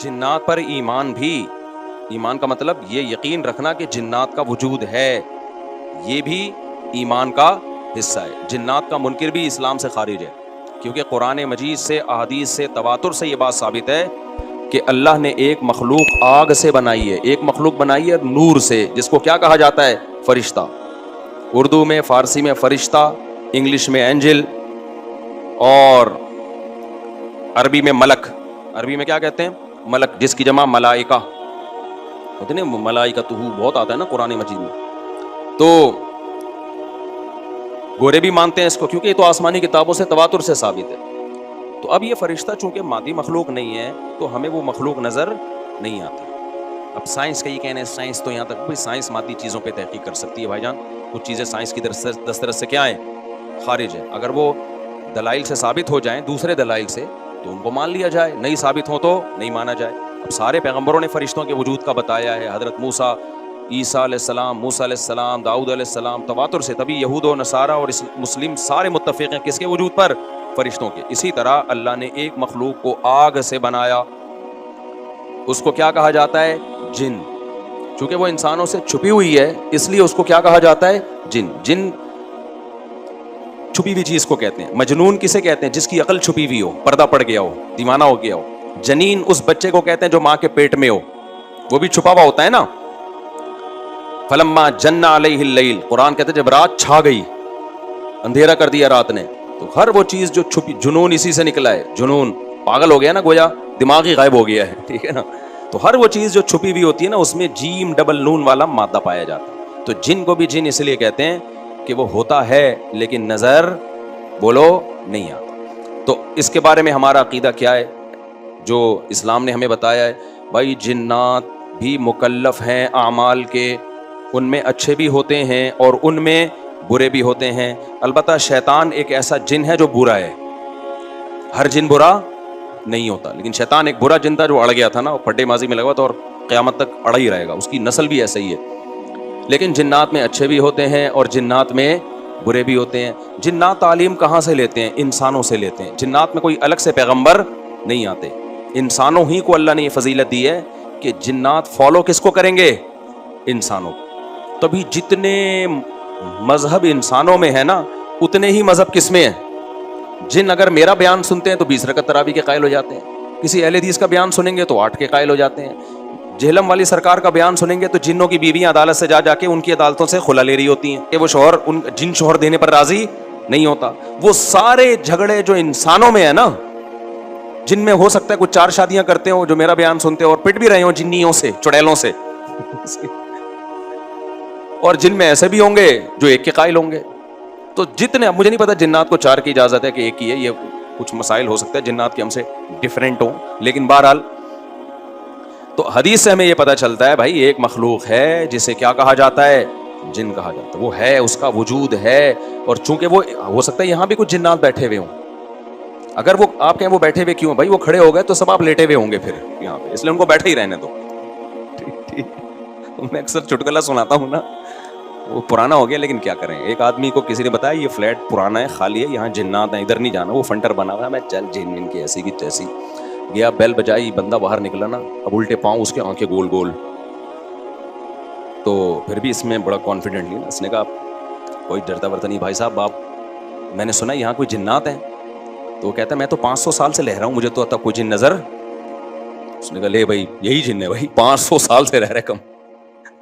جنات پر ایمان بھی، ایمان کا مطلب یہ یقین رکھنا کہ جنات کا وجود ہے، یہ بھی ایمان کا حصہ ہے۔ جنات کا منکر بھی اسلام سے خارج ہے، کیونکہ قرآن مجید سے، احادیث سے، تواتر سے یہ بات ثابت ہے کہ اللہ نے ایک مخلوق آگ سے بنائی ہے، ایک مخلوق بنائی ہے نور سے، جس کو کیا کہا جاتا ہے؟ فرشتہ۔ اردو میں، فارسی میں فرشتہ، انگلش میں اینجل، اور عربی میں ملک۔ عربی میں کیا کہتے ہیں؟ ملک، جس کی جمع ملائکہ ہوتے ہیں، ملائکتہ بہت آتا ہے نا قرآن مجید میں۔ تو گورے بھی مانتے ہیں اس کو، کیونکہ یہ تو آسمانی کتابوں سے، تواتر سے ثابت ہے۔ تو اب یہ فرشتہ چونکہ مادی مخلوق نہیں ہے تو ہمیں وہ مخلوق نظر نہیں آتی۔ اب سائنس کا یہ کہنا ہے، سائنس تو یہاں تک، بھائی سائنس مادی چیزوں پہ تحقیق کر سکتی ہے بھائی جان، کچھ چیزیں سائنس کی دسترس سے کیا ہیں؟ خارج ہیں۔ اگر وہ دلائل سے ثابت ہو جائیں، دوسرے دلائل سے، تو ان کو مان لیا جائے، نہیں ثابت ہو تو نہیں مانا جائے۔ اب سارے پیغمبروں نے فرشتوں کے وجود کا بتایا ہے، حضرت موسیٰ، عیسیٰ علیہ السلام، موسیٰ علیہ السلام، داؤد علیہ السلام، تواتر سے، تبھی یہود و نصارہ اور مسلم سارے متفق ہیں کس کے وجود پر؟ فرشتوں کے۔ اسی طرح اللہ نے ایک مخلوق کو آگ سے بنایا، اس کو کیا کہا جاتا ہے؟ جن۔ چونکہ وہ انسانوں سے چھپی ہوئی ہے اس لیے اس کو کیا کہا جاتا ہے؟ جن۔ جن چھپی ہوئی چیز کو کہتے ہیں۔ مجنون کسے کہتے ہیں؟ جس کی عقل چھپی ہوئی ہو، پردہ پڑ گیا ہو، دیوانہ ہو گیا ہو۔ جنین اس بچے کو کہتے ہیں جو ماں کے پیٹ میں ہو، وہ بھی چھپا ہوا ہوتا ہے نا۔ فلما جن علیہ اللیل، قرآن کہتے ہیں جب رات چھا گئی، اندھیرا کر دیا رات نے، تو ہر وہ چیز جو چھپی، جنون اسی سے نکلا ہے۔ جنون پاگل ہو گیا نا، گویا دماغ ہی غائب ہو گیا ہے، ٹھیک ہے نا۔ تو ہر وہ چیز جو چھپی ہوئی ہوتی ہے نا، اس میں جیم ڈبل نون والا مادہ پایا جاتا ہے۔ تو جن کو بھی جن اس لیے کہتے ہیں کہ وہ ہوتا ہے لیکن نظر، بولو، نہیں آتا۔ تو اس کے بارے میں ہمارا عقیدہ کیا ہے جو اسلام نے ہمیں بتایا ہے؟ بھائی جنات بھی مکلف ہیں اعمال کے، ان میں اچھے بھی ہوتے ہیں اور ان میں برے بھی ہوتے ہیں۔ البتہ شیطان ایک ایسا جن ہے جو برا ہے، ہر جن برا نہیں ہوتا، لیکن شیطان ایک برا جن تھا جو اڑ گیا تھا نا، وہ پھڈے ماضی میں لگا تھا اور قیامت تک اڑا ہی رہے گا، اس کی نسل بھی ایسا ہی ہے۔ لیکن جنات میں اچھے بھی ہوتے ہیں اور جنات میں برے بھی ہوتے ہیں۔ جنات تعلیم کہاں سے لیتے ہیں؟ انسانوں سے لیتے ہیں۔ جنات میں کوئی الگ سے پیغمبر نہیں آتے، انسانوں ہی کو اللہ نے یہ فضیلت دی ہے کہ جنات فالو کس کو کریں گے؟ انسانوں کو۔ تبھی جتنے مذہب انسانوں میں ہے نا، اتنے ہی مذہب کس میں ہیں؟ جن اگر میرا بیان سنتے ہیں تو 20 رکعت تراویح کے قائل ہو جاتے ہیں، کسی اہل حدیث کا بیان سنیں گے تو 8 کے قائل ہو جاتے ہیں، جہلم والی سرکار کا بیان سنیں گے تو جنوں کی بیویاں عدالت سے جا کے ان کی عدالتوں سے خلا لے رہی ہوتی ہیں کہ وہ شوہر ان جن شوہر دینے پر راضی نہیں ہوتا۔ وہ سارے جھگڑے جو انسانوں میں ہے نا، جن میں ہو سکتا ہے کچھ 4 شادیاں کرتے ہوں جو میرا بیان سنتے ہو اور پٹ بھی رہے ہوں جنیوں سے، چڑیلوں سے، اور جن میں ایسے بھی ہوں گے جو 1 کے قائل ہوں گے۔ تو جتنے، اب مجھے نہیں پتا جنات کو 4 کی اجازت ہے کہ 1 کی ہے، یہ کچھ مسائل ہو سکتا ہے جنات کے ہم سے ڈیفرنٹ ہوں، لیکن بہرحال تو حدیث سے ہمیں یہ پتا چلتا ہے بھائی ایک مخلوق ہے جسے کیا کہا جاتا ہے؟ جن کہا جاتا ہے۔ وہ ہے، اس کا وجود ہے، اور چونکہ وہ ہو سکتا ہے یہاں بھی کچھ جنات بیٹھے ہوئے ہوں۔ اگر وہ آپ کہیں وہ بیٹھے ہوئے کیوں؟ بھائی وہ کھڑے ہو گئے تو سب آپ لیٹے ہوئے ہوں گے پھر یہاں پہ، اس لیے ان کو بیٹھے ہی رہنے دو۔ میں اکثر چٹکلا سناتا ہوں نا، وہ پرانا ہو گیا لیکن کیا کریں، ایک آدمی کو کسی نے بتایا یہ فلیٹ پرانا ہے، خالی ہے، یہاں جنات ہیں، ادھر نہیں جانا، وہ فنٹر بنا ہوا ہے۔ میں چل جن ان کی ایسی کی تیسی گیا، بیل بجائی، بندہ باہر نکلا نا، اب الٹے پاؤں اس کے، آنکھیں گول گول، تو پھر بھی اس میں بڑا کانفیڈنٹ نہیں نا، اس نے کہا کوئی ڈرتا ورتا نہیں بھائی صاحب، آپ میں نے سنا یہاں کوئی جنات ہیں؟ تو وہ کہتا ہے میں تو 500 سال سے رہ رہا ہوں، مجھے تو تب کوئی جن نظر۔ اس نے کہا لے بھائی یہی جن ہے بھائی، 500 سال سے رہ رہے کم،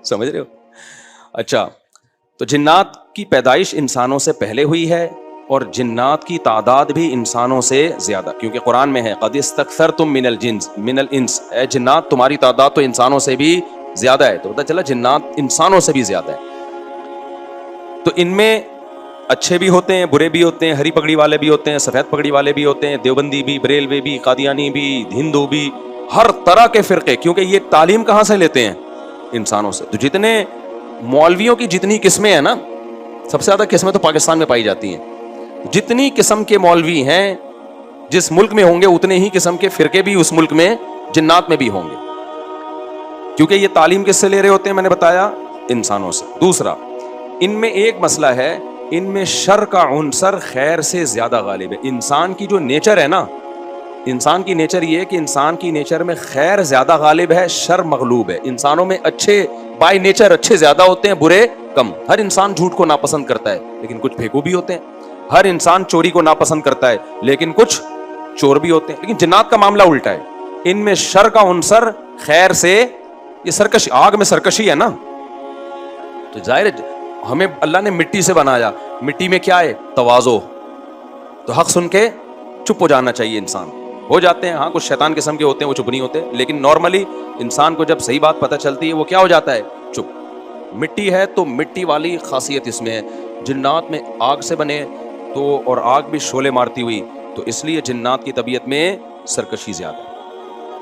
سمجھ رہے ہو؟ اچھا، تو جنات کی پیدائش انسانوں سے پہلے ہوئی ہے اور جنات کی تعداد بھی انسانوں سے زیادہ، کیونکہ قرآن میں ہے قد استکثرتم من الانس، اے جنات تمہاری تعداد تو انسانوں سے بھی زیادہ ہے۔ تو پتہ چلا جنات انسانوں سے بھی زیادہ ہے۔ تو ان میں اچھے بھی ہوتے ہیں، برے بھی ہوتے ہیں، ہری پگڑی والے بھی ہوتے ہیں، سفید پگڑی والے بھی ہوتے ہیں، دیوبندی بھی، بریلوی بھی، قادیانی بھی، ہندو بھی، ہر طرح کے فرقے، کیونکہ یہ تعلیم کہاں سے لیتے ہیں؟ انسانوں سے۔ تو جتنے مولویوں کی جتنی قسمیں ہیں نا، سب سے زیادہ قسمیں تو پاکستان میں پائی جاتی ہیں، جتنی قسم کے مولوی ہیں جس ملک میں ہوں گے اتنے ہی قسم کے فرقے بھی اس ملک میں جنات میں بھی ہوں گے، کیونکہ یہ تعلیم کس سے لے رہے ہوتے ہیں؟ میں نے بتایا انسانوں سے۔ دوسرا، ان میں ایک مسئلہ ہے، ان میں شر کا عنصر خیر سے زیادہ غالب ہے۔ انسان کی جو نیچر ہے نا، انسان کی نیچر یہ ہے کہ انسان کی نیچر میں خیر زیادہ غالب ہے، شر مغلوب ہے. انسانوں میں اچھے بائی نیچر اچھے زیادہ ہوتے ہیں، برے کم. ہر انسان جھوٹ کو ناپسند کرتا ہے لیکن کچھ پھیکو بھی ہوتے ہیں. ہر انسان چوری کو ناپسند کرتا ہے لیکن کچھ چور بھی ہوتے ہیں. لیکن جنات کا معاملہ الٹا ہے، ان میں شر کا عنصر خیر سے، یہ سرکشی، آگ میں سرکشی ہے نا. تو ظاہر ہے ہمیں اللہ نے مٹی سے بنایا، مٹی میں کیا ہے؟ تواضع. تو حق سن کے چپ ہو جانا چاہیے. انسان ہو جاتے ہیں، ہاں کچھ شیطان قسم کے ہوتے ہیں وہ چپ نہیں ہوتے، لیکن نارملی انسان کو جب صحیح بات پتہ چلتی ہے وہ کیا ہو جاتا ہے؟ چپ. مٹی ہے تو مٹی والی خاصیت اس میں ہے. جنات میں آگ سے بنے تو، اور آگ بھی شعلے مارتی ہوئی، تو اس لیے جنات کی طبیعت میں سرکشی زیادہ ہے.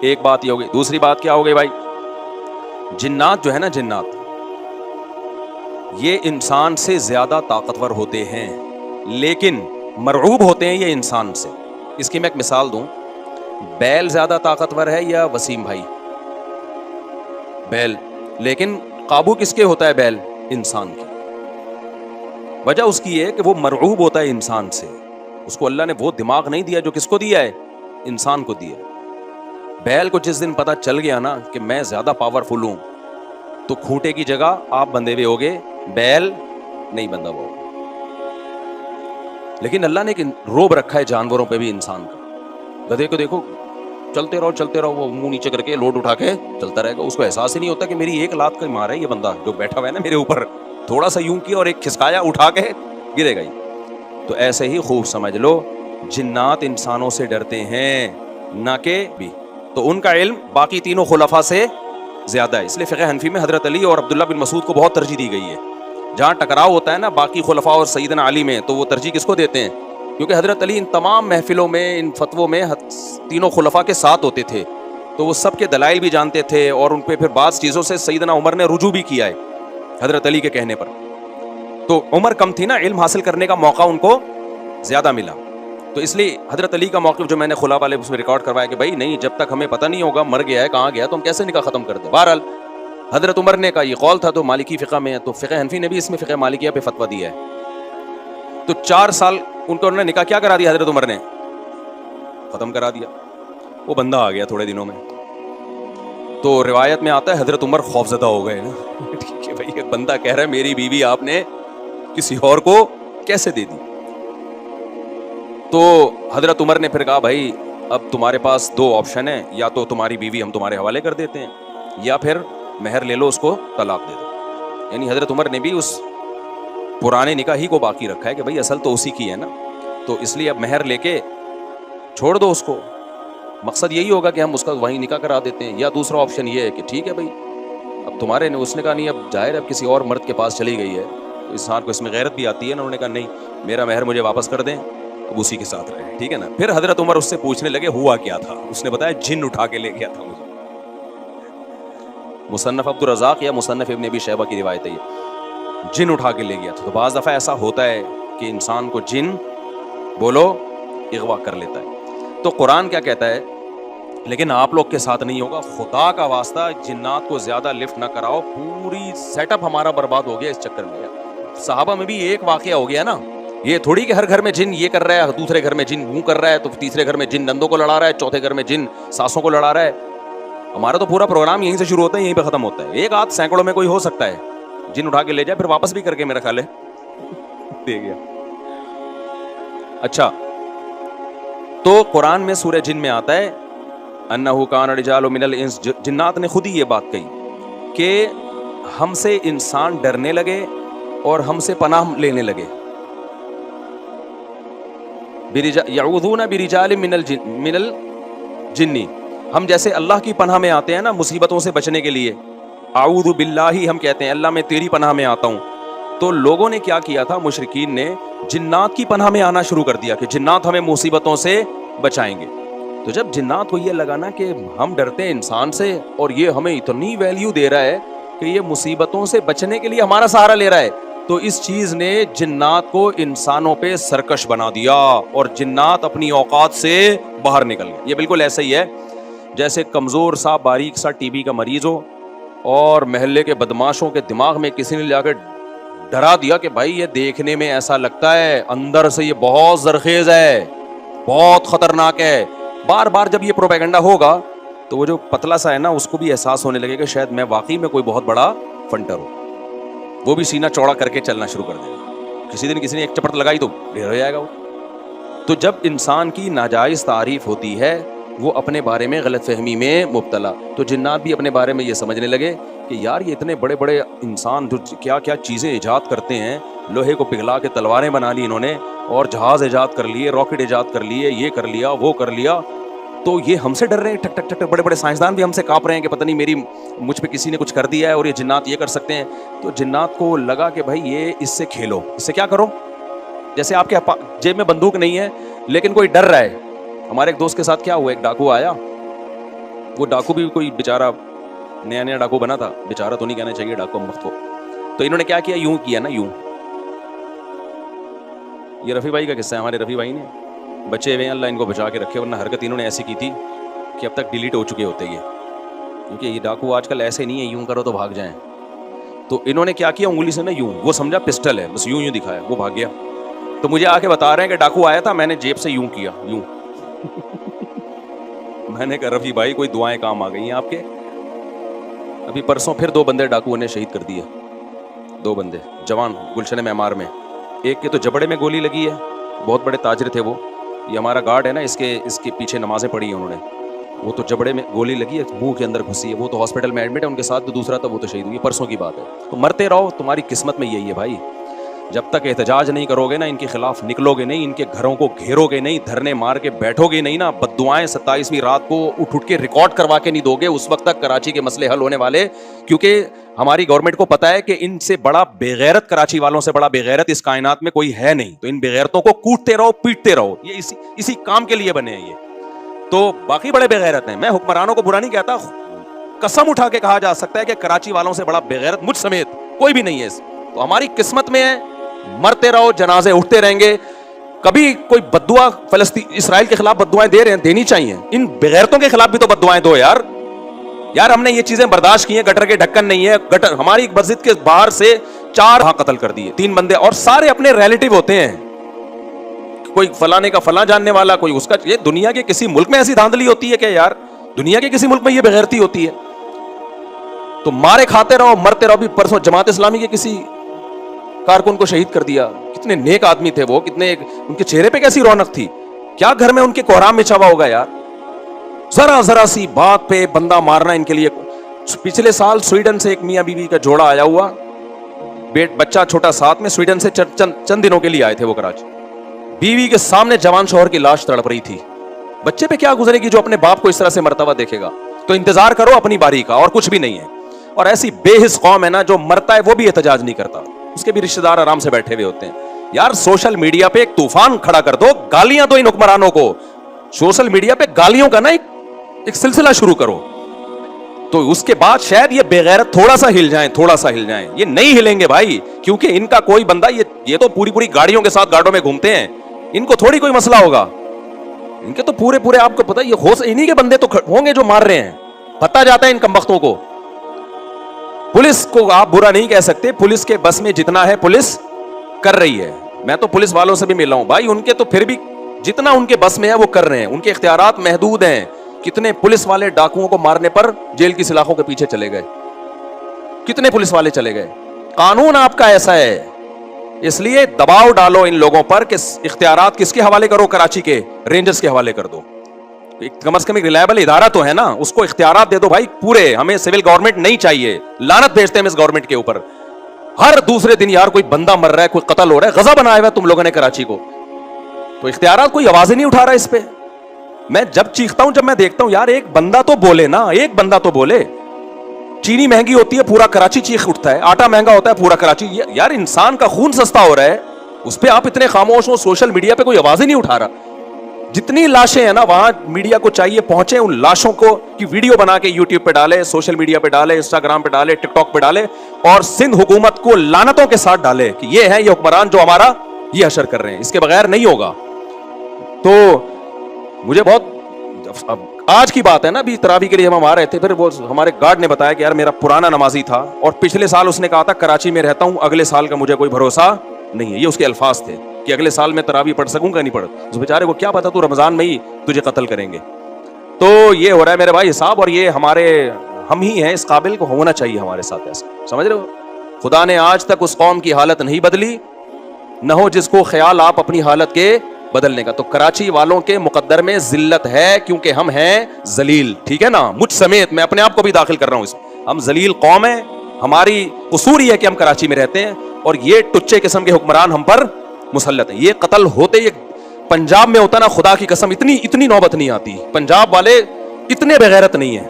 ایک بات یہ ہو گئی. دوسری بات کیا ہو گئی بھائی؟ جنات جو ہے نا، جنات یہ انسان سے زیادہ طاقتور ہوتے ہیں لیکن مرعوب ہوتے ہیں یہ انسان سے. اس کی میں ایک مثال دوں. بیل زیادہ طاقتور ہے یا وسیم بھائی؟ بیل. لیکن قابو کس کے ہوتا ہے بیل؟ انسان کی. وجہ اس کی ہے کہ وہ مرعوب ہوتا ہے انسان سے. اس کو اللہ نے وہ دماغ نہیں دیا جو کس کو دیا ہے؟ انسان کو دیا. بیل کو جس دن پتا چل گیا نا کہ میں زیادہ پاورفل ہوں تو کھوٹے کی جگہ آپ بندھے ہوئے ہوگے، بیل نہیں بندھا ہوا ہوگا. لیکن اللہ نے ایک روب رکھا ہے جانوروں پہ بھی انسان کا. گدھے کو دیکھو چلتے رہو، وہ منہ نیچے کر کے لوڈ اٹھا کے چلتا رہے گا. اس کو احساس ہی نہیں ہوتا کہ میری ایک لات کا مار ہے یہ بندہ جو بیٹھا ہوا ہے نا میرے اوپر، تھوڑا سا یوں کیا اور ایک کھسکایا اٹھا کے گرے گا ہی. تو ایسے ہی خوب سمجھ لو جنات انسانوں سے ڈرتے ہیں نہ کہ بھی. تو ان کا علم باقی تینوں خلفاء سے زیادہ ہے. اس لیے فقہ حنفی میں حضرت علی اور عبداللہ بن مسعود کو بہت ترجیح دی گئی ہے. جہاں ٹکراؤ ہوتا ہے نا باقی خلفاء اور سیدنا علی میں، تو وہ ترجیح کس کو دیتے ہیں؟ کیونکہ حضرت علی ان تمام محفلوں میں، ان فتووں میں تینوں خلفاء کے ساتھ ہوتے تھے، تو وہ سب کے دلائل بھی جانتے تھے اور ان پہ پھر بعض چیزوں سے سیدنا عمر نے رجوع بھی کیا ہے حضرت علی کے کہنے پر. تو عمر کم تھی نا، علم حاصل کرنے کا موقع ان کو زیادہ ملا. تو اس لیے حضرت علی کا موقف جو میں نے خلا والے اس میں ریکارڈ کروایا کہ بھائی نہیں، جب تک ہمیں پتہ نہیں ہوگا مر گیا ہے کہاں گیا تو ہم کیسے نکاح ختم کر دیں. بہرحال حضرت عمر نے کا یہ قول تھا، تو مالکی فقہ میں ہے، تو فقہ حنفی نے بھی اس میں فقہ مالکیہ پہ فتویٰ دیا ہے. تو 4 سال ان کو انہوں نے نکاح کیا کرا دیا، حضرت عمر نے ختم کرا دیا. وہ بندہ آ گیا تھوڑے دنوں میں. تو روایت میں آتا ہے حضرت عمر خوفزدہ ہو گئے نا ٹھیک ہے بھائی، ایک بندہ کہہ رہا ہے میری بیوی آپ نے کسی اور کو کیسے دے دی. تو حضرت عمر نے پھر کہا بھائی اب تمہارے پاس 2 آپشن ہیں، یا تو تمہاری بیوی ہم تمہارے حوالے کر دیتے ہیں، یا پھر مہر لے لو اس کو طلاق دے دو. یعنی حضرت عمر نے بھی اس پرانے نکاح ہی کو باقی رکھا ہے کہ بھائی اصل تو اسی کی ہے نا، تو اس لیے اب مہر لے کے چھوڑ دو اس کو. مقصد یہی ہوگا کہ ہم اس کا وہیں نکاح کرا دیتے ہیں. یا دوسرا آپشن یہ ہے کہ ٹھیک ہے بھائی اب تمہارے نے، اس نے کہا نہیں اب ظاہر اب کسی اور مرد کے پاس چلی گئی ہے، تو انسان کو اس میں غیرت بھی آتی ہے نا. انہوں نے کہا نہیں میرا مہر مجھے واپس کر دیں، اب اسی کے ساتھ رہے، ٹھیک ہے نا. پھر حضرت عمر اس سے پوچھنے لگے ہوا کیا تھا. اس نے بتایا جن اٹھا کے لے گیا تھا مجھے. مصنف عبدالرزاق یا مصنف ابن ابی شیبہ کی روایت ہے یہ، جن اٹھا کے لے گیا تھا. تو بعض دفعہ ایسا ہوتا ہے کہ انسان کو جن بولو اغوا کر لیتا ہے. تو قرآن کیا کہتا ہے، لیکن آپ لوگ کے ساتھ نہیں ہوگا، خدا کا واسطہ جنات کو زیادہ لفٹ نہ کراؤ. پوری سیٹ اپ ہمارا برباد ہو گیا اس چکر میں. صحابہ میں بھی ایک واقعہ ہو گیا نا، یہ تھوڑی کہ ہر گھر میں جن یہ کر رہا ہے، دوسرے گھر میں جن وہ کر رہا ہے، تو تیسرے گھر میں جن نندوں کو لڑا رہا ہے، چوتھے گھر میں جن ساسوں کو لڑا رہا ہے. ہمارا تو پورا پروگرام یہیں سے شروع ہوتا ہے یہیں پہ ختم ہوتا ہے. ایک آدھ سینکڑوں میں کوئی ہو سکتا ہے جن اٹھا کے لے جائے، پھر واپس بھی کر کے میرا خیال ہے دے گیا. اچھا تو قرآن میں سورہ جن میں آتا ہے انہو کان رجال من الانس، جنات نے خود ہی یہ بات کہی کہ ہم سے انسان ڈرنے لگے اور ہم سے پناہ لینے لگے. یعوذون برجال من الجن، ہم جیسے اللہ کی پناہ میں آتے ہیں نا مصیبتوں سے بچنے کے لیے، اعوذ باللہ ہم کہتے ہیں اللہ میں تیری پناہ میں آتا ہوں. تو لوگوں نے کیا کیا تھا، مشرکین نے جنات کی پناہ میں آنا شروع کر دیا کہ جنات ہمیں مصیبتوں سے بچائیں گے. تو جب جنات کو یہ لگا نا کہ ہم ڈرتے ہیں انسان سے اور یہ ہمیں اتنی ویلیو دے رہا ہے کہ یہ مصیبتوں سے بچنے کے لیے ہمارا سہارا لے رہا ہے، تو اس چیز نے جنات کو انسانوں پہ سرکش بنا دیا اور جنات اپنی اوقات سے باہر نکل گئے. یہ بالکل ایسا ہی ہے جیسے کمزور سا باریک سا ٹی بی کا مریض ہو اور محلے کے بدماشوں کے دماغ میں کسی نے جا کے ڈرا دیا کہ بھائی یہ دیکھنے میں ایسا لگتا ہے اندر سے یہ بہت زرخیز ہے، بہت خطرناک ہے، بار بار جب یہ پروپیگنڈا ہوگا تو وہ جو پتلا سا ہے نا اس کو بھی احساس ہونے لگے کہ شاید میں واقعی میں کوئی بہت بڑا فنٹر ہوں, وہ بھی سینہ چوڑا کر کے چلنا شروع کر دے گا. کسی دن کسی نے ایک چپٹ لگائی تو ڈھیر ہو جائے گا وہ. تو جب انسان کی ناجائز تعریف ہوتی ہے وہ اپنے بارے میں غلط فہمی میں مبتلا. تو جنات بھی اپنے بارے میں یہ سمجھنے لگے کہ یار یہ اتنے بڑے بڑے انسان جو کیا کیا چیزیں ایجاد کرتے ہیں, لوہے کو پگھلا کے تلواریں بنا لی انہوں نے, اور جہاز ایجاد کر لیے, راکٹ ایجاد کر لیے, یہ کر لیا وہ کر لیا, تو یہ ہم سے ڈر رہے ہیں ٹھک ٹھک ٹھک. بڑے بڑے سائنسدان بھی ہم سے کانپ رہے ہیں کہ پتہ نہیں مجھ پہ کسی نے کچھ کر دیا ہے اور یہ جنات یہ کر سکتے ہیں. تو جنات کو لگا کہ بھائی یہ اس سے کھیلو, اس سے کیا کرو, جیسے آپ کے جیب میں بندوق نہیں ہے لیکن کوئی ڈر رہا ہے. ہمارے ایک دوست کے ساتھ کیا ہوا, ایک ڈاکو آیا, وہ ڈاکو بھی کوئی بیچارہ نیا نیا ڈاکو بنا تھا, بیچارہ تو نہیں کہنا چاہیے ڈاکو وقت کو. تو انہوں نے کیا کیا, یوں کیا نا, یوں. یہ رفیع بھائی کا قصہ ہے, ہمارے رفیع بھائی نے بچے ہوئے ہیں, اللہ ان کو بچا کے رکھے, ورنہ حرکت انہوں نے ایسی کی تھی کہ اب تک ڈیلیٹ ہو چکے ہوتے یہ, کیونکہ یہ ڈاکو آج کل ایسے نہیں ہے یوں کرو تو بھاگ جائیں. تو انہوں نے کیا کیا, انگلی سے نا یوں, وہ سمجھا پسٹل ہے, بس یوں دکھایا, وہ بھاگ گیا. تو مجھے آ کے بتا رہے ہیں کہ ڈاکو آیا تھا, میں نے جیب سے یوں کیا, یوں. میں نے کہا رفیع بھائی کوئی دعائیں کام آ گئی ہیں آپ کے. ابھی پرسوں پھر 2 بندے ڈاکو نے شہید کر دیے, 2 بندے جوان گلشن معمار میں. ایک کے تو جبڑے میں گولی لگی ہے, بہت بڑے تاجر تھے وہ, یہ ہمارا گارڈ ہے نا, اس کے پیچھے نمازیں پڑھی ہیں انہوں نے, وہ تو جبڑے میں گولی لگی ہے, منہ کے اندر گھسی ہے, وہ تو ہاسپٹل میں ایڈمٹ ہے. ان کے ساتھ جو دوسرا تھا وہ تو شہید ہوئی, پرسوں کی بات ہے. تو مرتے رہو, تمہاری قسمت میں یہی ہے بھائی. جب تک احتجاج نہیں کرو گے نا, ان کے خلاف نکلو گے نہیں, ان کے گھروں کو گھیرو گے نہیں, دھرنے مار کے بیٹھو گے نہیں نا, بددعائیں 27ویں رات کو اٹھ کے ریکارڈ کروا کے نہیں دو گے, اس وقت تک کراچی کے مسئلے حل ہونے والے. کیونکہ ہماری گورنمنٹ کو پتا ہے کہ ان سے بڑا بےغیرت, کراچی والوں سے بڑا بےغیرت اس کائنات میں کوئی ہے نہیں. تو ان بےغیرتوں کو کوٹتے رہو, پیٹتے رہو, یہ اسی کام کے لیے بنے ہیں یہ. تو باقی بڑے بےغیرت ہیں, میں حکمرانوں کو برا نہیں کہتا, قسم اٹھا کے کہا جا سکتا ہے کہ کراچی والوں سے بڑا بےغیرت مجھ سمیت کوئی بھی نہیں ہے. تو ہماری قسمت میں ہے, مرتے رہو, جنازے اٹھتے رہیں گے. کبھی کوئی بددعا فلسطین اسرائیل کے خلاف بددعائیں دے رہے ہیں, دینی چاہیے. ان بغیرتوں کے خلاف بھی تو بددعائیں دو یار. ہم نے یہ چیزیں برداشت کی ہیں, گٹر کے ڈھکن نہیں ہے, گٹر ہماری مسجد کے باہر سے 4 قتل کر دیے, 3 بندے, اور سارے اپنے ریلیٹیو ہوتے ہیں. کوئی فلانے کا فلاں جاننے والا, کوئی اس کا. یہ دنیا کے کسی ملک میں ایسی دھاندلی ہوتی ہے کہ یار, دنیا کے کسی ملک میں یہ بغیرتی ہوتی ہے؟ تو مارے کھاتے رہو, مرتے رہو. بھی پرسوں جماعت اسلامی کے کسی کارکن کو شہید کر دیا. کتنے نیک آدمی تھے وہ, کتنے ان کے چہرے پہ کیسی رونق تھی. کیا گھر میں ان کے کوہرام میں چھوا ہوگا یار. ذرا سی بات پہ بندہ مارنا ان کے لیے. پچھلے سال سویڈن سے ایک میاں بیوی کا جوڑا آیا ہوا, بچہ چھوٹا ساتھ میں, سویڈن سے چند دنوں کے لیے آئے تھے وہ کراچی. بیوی کے سامنے جوان شوہر کی لاش تڑپ رہی تھی. بچے پہ کیا گزرے گی جو اپنے باپ کو اس طرح سے مرتا ہوا دیکھے گا. تو انتظار کرو اپنی باری کا, اور کچھ بھی نہیں ہے. اور ایسی بے حس قوم ہے نا, جو مرتا ہے وہ بھی احتجاج نہیں کرتا, اس کے بھی رشتہ دار آرام سے بیٹھے ہوئے ہوتے ہیں. یار سوشل میڈیا پہ ایک طوفان کھڑا کر دو, گالیاں دو ان حکمرانوں کو. سوشل میڈیا پہ گالیوں کا نا ایک سلسلہ شروع کرو, تو اس کے بعد شاید یہ بےغیرت تھوڑا سا ہل جائیں. یہ نہیں ہلیں گے بھائی, کیونکہ ان کا کوئی بندہ, یہ تو پوری گاڑیوں کے ساتھ گاڑوں میں گھومتے ہیں, ان کو تھوڑی کوئی مسئلہ ہوگا. ان کے تو پورے آپ کو پتا, یہ انہی کے بندے تو ہوں گے جو مار رہے ہیں. پتا جاتا ہے ان کمبختوں کو. پولیس کو آپ برا نہیں کہہ سکتے, پولیس کے بس میں جتنا ہے پولیس کر رہی ہے. میں تو پولیس والوں سے بھی ملا ہوں بھائی, ان کے تو پھر بھی جتنا ان کے بس میں ہے وہ کر رہے ہیں. ان کے اختیارات محدود ہیں. کتنے پولیس والے ڈاکوؤں کو مارنے پر جیل کی سلاخوں کے پیچھے چلے گئے, کتنے پولیس والے چلے گئے. قانون آپ کا ایسا ہے, اس لیے دباؤ ڈالو ان لوگوں پر کہ اختیارات کس کے حوالے کرو, کراچی کے رینجرز کے حوالے کر دو. کم از کم ایک ریلائبل ادارہ تو ہے نا, اس کو اختیارات دے دو بھائی پورے. ہمیں سول گورنمنٹ نہیں چاہیے, لعنت بھیجتے ہیں اس گورنمنٹ کے اوپر. ہر دوسرے دن یار کوئی بندہ مر رہا ہے, کوئی قتل ہو رہا ہے, غضب بنایا ہوا ہے تم لوگوں نے کراچی کو. تو اختیارات کوئی آواز ہی نہیں اٹھا رہا اس پہ. میں جب چیختا ہوں, جب میں دیکھتا ہوں یار ایک بندہ تو بولے نا, ایک بندہ تو بولے. چینی مہنگی ہوتی ہے, پورا کراچی چیخ اٹھتا ہے. آٹا مہنگا ہوتا ہے, پورا کراچی. یار انسان کا خون سستا ہو رہا ہے, اس پہ آپ اتنے خاموش ہو. سوشل میڈیا پہ کوئی آواز ہی نہیں اٹھا رہا. جتنی لاشیں ہیں نا, وہاں میڈیا کو چاہیے پہنچے, ان لاشوں کو کی ویڈیو بنا کے یوٹیوب پہ ڈالے, سوشل میڈیا پہ ڈالے, انسٹاگرام پہ ڈالے, ٹک ٹاک پہ ڈالے, اور سندھ حکومت کو لعنتوں کے ساتھ ڈالے کہ یہ ہیں یہ حکمران جو ہمارا یہ حشر کر رہے ہیں. اس کے بغیر نہیں ہوگا. تو مجھے بہت, آج کی بات ہے نا, ابھی تراویح کے لیے ہم آ رہے تھے, پھر وہ ہمارے گارڈ نے بتایا کہ یار میرا پرانا نمازی تھا, اور پچھلے سال اس نے کہا تھا کراچی میں رہتا ہوں, اگلے سال کا مجھے کوئی بھروسہ نہیں ہے. یہ اس کے الفاظ تھے. کہ اگلے سال میں تراویح پڑھ سکوں گا نہیں پڑھ. اس بیچارے کو کیا پتا تو رمضان میں ہی تجھے قتل کریں گے. تو یہ ہو رہا ہے میرے بھائی حساب, اور یہ ہم ہی ہیں اس قابل کو ہونا چاہیے ہمارے ساتھ ایسا, سمجھ رہے ہو. خدا نے آج تک اس قوم کی حالت نہیں بدلی, نہ ہو جس کو خیال آپ اپنی حالت کے بدلنے کا. تو کراچی والوں کے مقدر میں ذلت ہے, کیونکہ ہم ہیں ذلیل, ٹھیک ہے نا, مجھ سمیت, میں اپنے آپ کو بھی داخل کر رہا ہوں اس میں. ہم ذلیل قوم ہیں, ہماری قصور یہ ہے کہ ہم کراچی میں رہتے ہیں, اور یہ ٹچے قسم کے حکمران ہم پر مسلط ہیں. یہ قتل ہوتے, یہ پنجاب میں ہوتا نا, خدا کی قسم اتنی نوبت نہیں آتی. پنجاب والے اتنے بغیرت نہیں ہیں,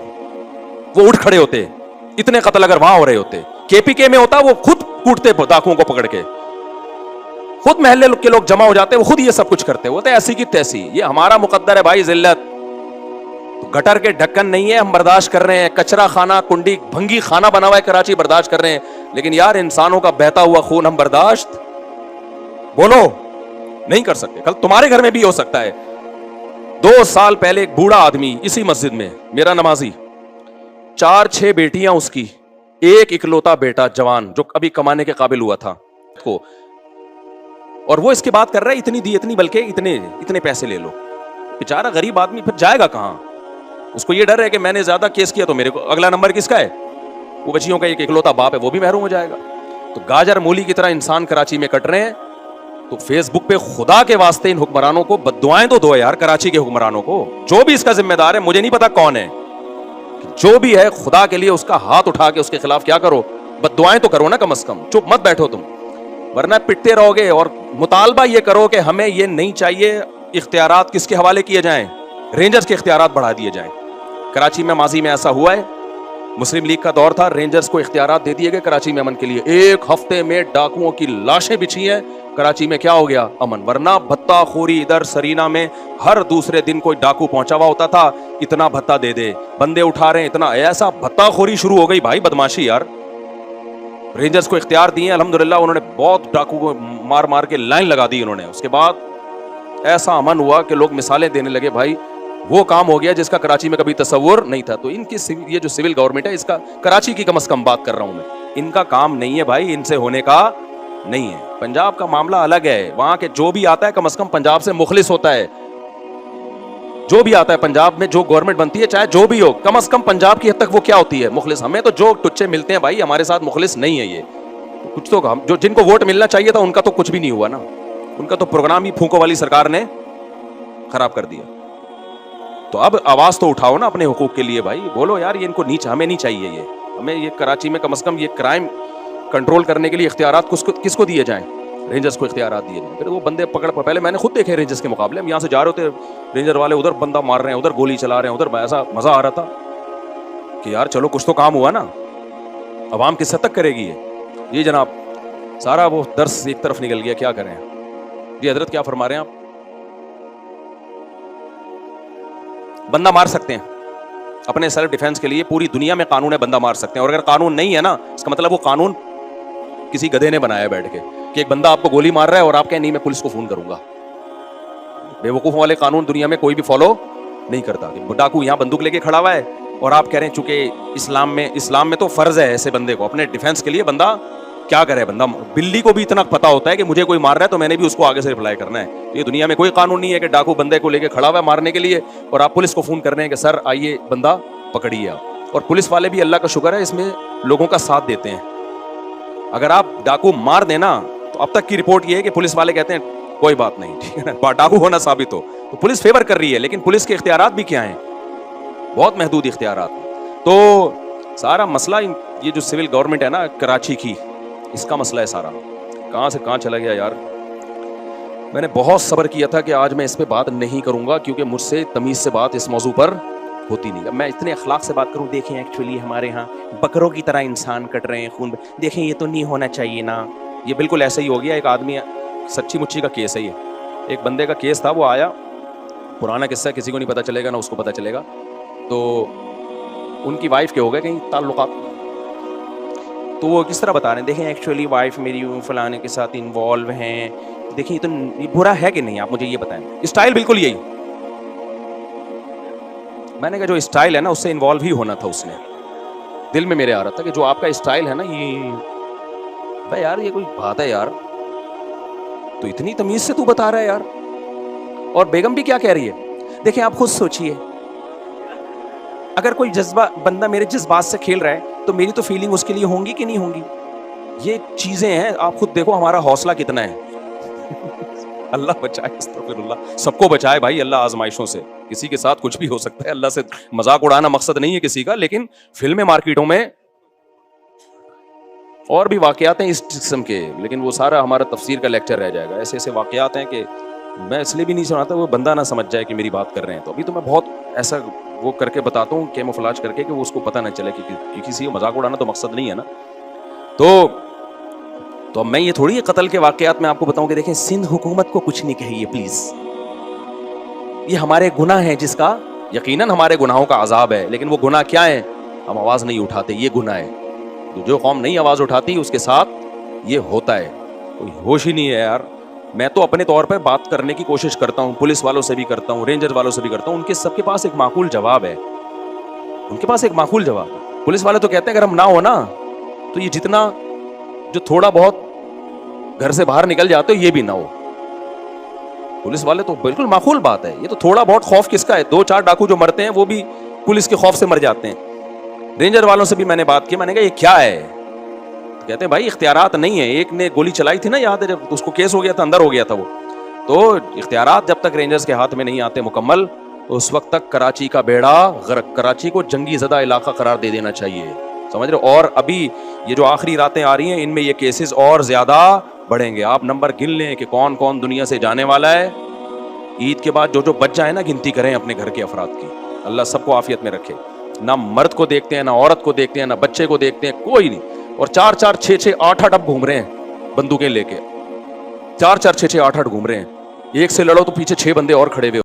وہ اٹھ کھڑے ہوتے. اتنے قتل اگر وہاں ہو رہے ہوتے, کے پی کے میں ہوتا وہ خود کوٹتے ڈاکوؤں کو پکڑ کے, خود محلے کے لوگ جمع ہو جاتے, وہ خود یہ سب کچھ کرتے ہوتے, ایسی کی تیسی. یہ ہمارا مقدر ہے بھائی ذلت. گٹر کے ڈھکن نہیں ہے, ہم برداشت کر رہے ہیں. کچرا خانہ, کنڈی بھنگی خانہ بنا ہوا ہے کراچی, برداشت کر رہے ہیں. لیکن یار انسانوں کا بہتا ہوا خون ہم برداشت بولو نہیں کر سکتے. کل تمہارے گھر میں بھی ہو سکتا ہے. 2 سال پہلے ایک بوڑھا آدمی اسی مسجد میں, میرا نمازی, 4-6 بیٹیاں اس کی, ایک اکلوتا بیٹا جوان جو ابھی کمانے کے قابل ہوا تھا کو, اور وہ اس کی بات کر رہا ہے اتنی دی, اتنی, بلکہ اتنے پیسے لے لو. بیچارہ غریب آدمی پھر جائے گا کہاں؟ اس کو یہ ڈر ہے کہ میں نے زیادہ کیس کیا تو میرے کو اگلا نمبر کس کا ہے؟ وہ بچیوں کا ایک اکلوتا باپ ہے, وہ بھی محروم ہو جائے گا. تو گاجر مولی کی طرح انسان کراچی میں کٹ رہے ہیں. تو فیس بک پہ خدا کے واسطے ان حکمرانوں کو بد دعائیں تو دو یار, کراچی کے حکمرانوں کو, جو بھی اس کا ذمہ دار ہے, مجھے نہیں پتا کون ہے, جو بھی ہے, خدا کے لیے اس کا ہاتھ اٹھا کے اس کے خلاف کیا کرو, بد دعائیں تو کرو نا کم از کم. چپ مت بیٹھو تم, ورنہ پٹتے رہو گے. اور مطالبہ یہ کرو کہ ہمیں یہ نہیں چاہیے اختیارات کس کے حوالے کیے جائیں, رینجرز کے اختیارات بڑھا دیے جائیں. کراچی میں ماضی میں ایسا ہوا ہے, مسلم لیگ کا دور تھا, رینجرز کو اختیارات دے دیے گئے کراچی میں امن کے لیے. 1 ہفتے میں ڈاکوؤں کی لاشیں بچھی ہیں کراچی میں, کیا ہو گیا؟ امن. ورنہ بھتہ خوری ادھر سرینا میں ہر دوسرے دن کوئی ڈاکو پہنچا ہوا ہوتا تھا, اتنا بھتہ دے دے, بندے اٹھا رہے ہیں اتنا, ایسا بھتہ خوری شروع ہو گئی بھائی, بدماشی یار. رینجرز کو اختیار دیے الحمدللہ, انہوں نے بہت ڈاکو کو مار مار کے لائن لگا دی انہوں نے. اس کے بعد ایسا امن ہوا کہ لوگ مثالیں دینے لگے, بھائی وہ کام ہو گیا جس کا کراچی میں کبھی تصور نہیں تھا. تو ان کی یہ جو سول گورنمنٹ ہے, اس کا کراچی کی کم از کم بات کر رہا ہوں میں, ان کا کام نہیں ہے بھائی, ان سے ہونے کا نہیں ہے. پنجاب کا معاملہ الگ ہے, وہاں کے جو بھی آتا ہے کم از کم پنجاب سے مخلص ہوتا ہے. جو بھی آتا ہے پنجاب میں, جو گورنمنٹ بنتی ہے چاہے جو بھی ہو, کم از کم پنجاب کی حد تک وہ کیا ہوتی ہے, مخلص. ہمیں تو جو ٹچے ملتے ہیں بھائی, ہمارے ساتھ مخلص نہیں ہے یہ کچھ. تو جو جن کو ووٹ ملنا چاہیے تھا ان کا تو کچھ بھی نہیں ہوا نا, ان کا تو پروگرام ہی پھونکو والی سرکار نے خراب کر دیا. تو اب آواز تو اٹھاؤ نا اپنے حقوق کے لیے بھائی, بولو یار یہ ان کو نیچ, ہمیں نہیں چاہیے یہ, ہمیں یہ کراچی میں کم از کم یہ کرائم کنٹرول کرنے کے لیے اختیارات کس کو دیے جائیں, رینجرز کو اختیارات دیے جائیں. پھر وہ بندے پکڑ, پہلے میں نے خود دیکھے رینجرز کے مقابلے, ہم یہاں سے جا رہے ہوتے, رینجر والے ادھر بندہ مار رہے ہیں, ادھر گولی چلا رہے ہیں, ادھر ایسا مزہ آ رہا تھا کہ یار چلو کچھ تو کام ہوا نا. عوام کس حد تک کرے گی یہ جناب, سارا وہ درس ایک طرف نکل گیا, کیا کریں. جی حضرت کیا فرما رہے ہیں آپ؟ بندہ مار سکتے ہیں اپنے سیلف ڈیفینس کے لیے, پوری دنیا میں قانون ہے, بندہ مار سکتے ہیں. اور اگر قانون نہیں ہے نا, اس کا مطلب وہ قانون کسی گدھے نے بنایا بیٹھ کے, کہ ایک بندہ آپ کو گولی مار رہا ہے اور آپ کہیں نہیں میں پولیس کو فون کروں گا. بے وقوف والے قانون دنیا میں کوئی بھی فالو نہیں کرتا. ڈاکو یہاں بندوق لے کے کھڑا ہوا ہے اور آپ کہہ رہے ہیں چونکہ اسلام میں تو فرض ہے ایسے بندے کو اپنے ڈیفینس کے لیے, بندہ کیا کرے, بندہ بلی کو بھی اتنا پتا ہوتا ہے کہ مجھے کوئی مار رہا ہے تو میں نے بھی اس کو آگے سے رپلائی کرنا ہے. یہ دنیا میں کوئی قانون نہیں ہے کہ ڈاکو بندے کو لے کے کھڑا ہوا ہے مارنے کے لیے اور آپ پولیس کو فون کر رہے ہیں کہ سر آئیے بندہ پکڑیے آپ. اور پولیس والے بھی اللہ کا شکر ہے اس میں لوگوں کا ساتھ دیتے ہیں. اگر آپ ڈاکو مار دینا تو اب تک کی رپورٹ یہ ہے کہ پولیس والے کہتے ہیں کوئی بات نہیں, ٹھیک ہے نا, ڈاکو ہونا ثابت ہو تو پولیس فیور کر رہی ہے. لیکن پولیس کے اختیارات بھی کیا ہیں, بہت محدود اختیارات. تو سارا مسئلہ یہ جو سول گورنمنٹ ہے نا کراچی کی, اس کا مسئلہ ہے سارا. کہاں سے کہاں چلا گیا یار. میں نے بہت صبر کیا تھا کہ آج میں اس پہ بات نہیں کروں گا کیونکہ مجھ سے تمیز سے بات اس موضوع پر ہوتی نہیں. اب میں اتنے اخلاق سے بات کروں, دیکھیں ایکچولی ہمارے ہاں بکروں کی طرح انسان کٹ رہے ہیں خون, دیکھیں یہ تو نہیں ہونا چاہیے نا. یہ بالکل ایسا ہی ہو گیا. ایک آدمی, سچی مچی کا کیس ہے یہ, ایک بندے کا کیس تھا, وہ آیا, پرانا قصہ, کسی کو نہیں پتا چلے گا نہ اس کو پتا چلے گا. تو ان کی وائف کے ہو گئے کہیں تعلقات, تو وہ کس طرح بتا رہے ہیں, دیکھیں ایکچولی وائف میری فلانے کے ساتھ انوالو ہیں, دیکھیں یہ تو برا ہے کہ نہیں, آپ مجھے یہ بتائیں. اسٹائل بالکل یہی. میں نے کہا جو اسٹائل ہے نا اس سے انوالو ہی ہونا تھا اس نے. دل میں میرے آ رہا تھا کہ جو آپ کا اسٹائل ہے نا یہ, بھائی یار یہ کوئی بات ہے یار, تو اتنی تمیز سے تو بتا رہا ہے یار. اور بیگم بھی کیا کہہ رہی ہے, دیکھیں آپ خود سوچئے, اگر کوئی جذبہ بندہ میرے جذبات سے کھیل رہا ہے تو میری تو فیلنگ اس کے لیے ہوں گی کہ نہیں ہوں گی. یہ چیزیں ہیں, آپ خود دیکھو ہمارا حوصلہ کتنا ہے. اللہ بچائے, استغفر اللہ, سب کو بچائے بھائی اللہ آزمائشوں سے. کسی کے ساتھ کچھ بھی ہو سکتا ہے, اللہ سے مذاق اڑانا مقصد نہیں ہے کسی کا, لیکن فلمیں مارکیٹوں میں اور بھی واقعات ہیں اس قسم کے, لیکن وہ سارا ہمارا تفسیر کا لیکچر رہ جائے گا. ایسے ایسے واقعات ہیں کہ میں اس لیے بھی نہیں سناتا وہ بندہ نہ سمجھ جائے کہ میری بات کر رہے ہیں. تو ابھی تو میں بہت ایسا وہ کر کے بتاتا ہوں, کیموفلاج کر کے, کہ وہ اس کو پتہ نہ چلے کہ کسی کو مذاق اڑانا تو مقصد نہیں ہے نا. تو میں یہ تھوڑی قتل کے واقعات میں آپ کو بتاؤں کہ دیکھیں سندھ حکومت کو کچھ نہیں کہیے پلیز, یہ ہمارے گناہ ہیں جس کا یقیناً ہمارے گناہوں کا عذاب ہے, لیکن وہ گناہ کیا ہے, ہم آواز نہیں اٹھاتے, یہ گناہ ہے. جو قوم نہیں آواز اٹھاتی اس کے ساتھ یہ ہوتا ہے. کوئی ہوش ہی نہیں ہے یار. میں تو اپنے طور پہ بات کرنے کی کوشش کرتا ہوں, پولیس والوں سے بھی کرتا ہوں, رینجر والوں سے بھی کرتا ہوں, ان کے سب کے پاس ایک معقول جواب ہے. ان کے پاس ایک معقول جواب. پولیس والے تو کہتے ہیں اگر ہم نہ ہو نا تو یہ جتنا جو تھوڑا بہت گھر سے باہر نکل جاتے ہو یہ بھی نہ ہو. پولیس والے تو بالکل معقول بات ہے, یہ تو تھوڑا بہت خوف کس کا ہے, 2-4 ڈاکو جو مرتے ہیں وہ بھی پولیس کے خوف سے مر جاتے ہیں. رینجر والوں سے بھی میں نے بات کی, میں نے کہا یہ کیا ہے, کہتے ہیں بھائی اختیارات نہیں ہے. ایک نے گولی چلائی تھی نا, یاد ہے جب اس کو کیس ہو گیا تھا, اندر ہو گیا تھا وہ. تو اختیارات جب تک رینجرز کے ہاتھ میں نہیں آتے مکمل, اس وقت تک کراچی کا بیڑا غرق, کراچی کو جنگی زدہ علاقہ قرار دے دینا چاہیے, سمجھ رہے. اور ابھی یہ جو آخری راتیں آ رہی ہیں ان میں یہ کیسز اور زیادہ بڑھیں گے. آپ نمبر گن لیں کہ کون کون دنیا سے جانے والا ہے. عید کے بعد جو بچ جائے نا گنتی کریں اپنے گھر کے افراد کی. اللہ سب کو عافیت میں رکھے. نہ مرد کو دیکھتے ہیں, نہ عورت کو دیکھتے ہیں, نہ بچے کو دیکھتے ہیں, کوئی نہیں. اور 4-4 6-6 8-8 اب گھوم رہے ہیں بندوقیں لے کے, 4-4 6-6 8-8 گھوم رہے ہیں. ایک سے لڑو تو پیچھے 6 بندے اور کھڑے ہوئے